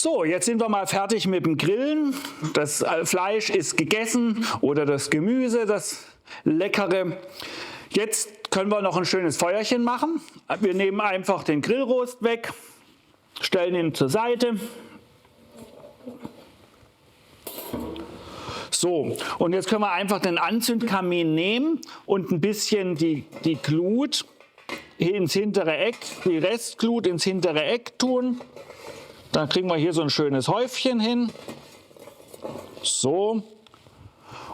So, jetzt sind wir mal fertig mit dem Grillen. Das Fleisch ist gegessen oder das Gemüse, das Leckere. Jetzt können wir noch ein schönes Feuerchen machen. Wir nehmen einfach den Grillrost weg, stellen ihn zur Seite. So, und jetzt können wir einfach den Anzündkamin nehmen und ein bisschen die Glut hier ins hintere Eck, die Restglut ins hintere Eck tun. Dann kriegen wir hier so ein schönes Häufchen hin. So.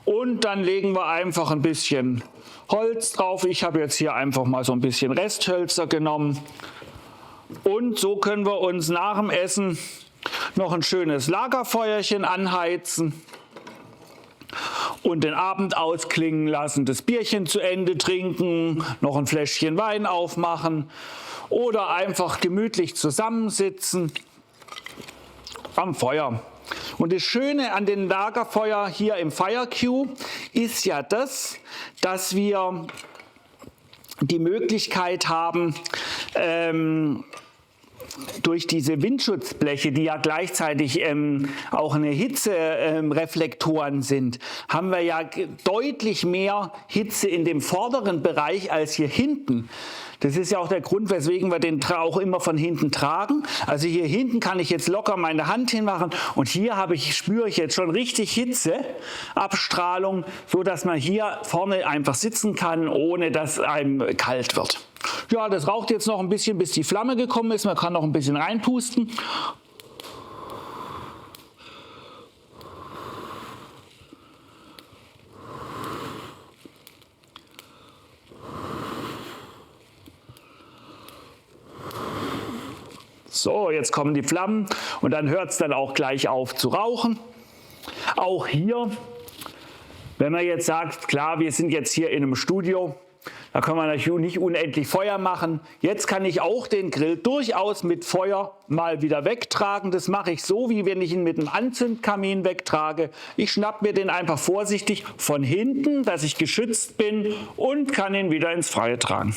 Und dann legen wir einfach ein bisschen Holz drauf. Ich habe jetzt hier einfach mal so ein bisschen Resthölzer genommen. Und so können wir uns nach dem Essen noch ein schönes Lagerfeuerchen anheizen und den Abend ausklingen lassen, das Bierchen zu Ende trinken, noch ein Fläschchen Wein aufmachen oder einfach gemütlich zusammensitzen am Feuer. Und das Schöne an den Lagerfeuer hier im FireQ ist ja das, dass wir die Möglichkeit haben, durch diese Windschutzbleche, die ja gleichzeitig auch eine Hitzereflektoren sind, haben wir ja deutlich mehr Hitze in dem vorderen Bereich als hier hinten. Das ist ja auch der Grund, weswegen wir den auch immer von hinten tragen. Also hier hinten kann ich jetzt locker meine Hand hinmachen und hier spüre ich jetzt schon richtig Hitzeabstrahlung, so dass man hier vorne einfach sitzen kann, ohne dass einem kalt wird. Ja, das raucht jetzt noch ein bisschen, bis die Flamme gekommen ist. Man kann noch ein bisschen reinpusten. So, jetzt kommen die Flammen und dann hört es dann auch gleich auf zu rauchen. Auch hier, wenn man jetzt sagt, klar, wir sind jetzt hier in einem Studio, da kann man natürlich nicht unendlich Feuer machen. Jetzt kann ich auch den Grill durchaus mit Feuer mal wieder wegtragen. Das mache ich so, wie wenn ich ihn mit einem Anzündkamin wegtrage. Ich schnappe mir den einfach vorsichtig von hinten, dass ich geschützt bin und kann ihn wieder ins Freie tragen.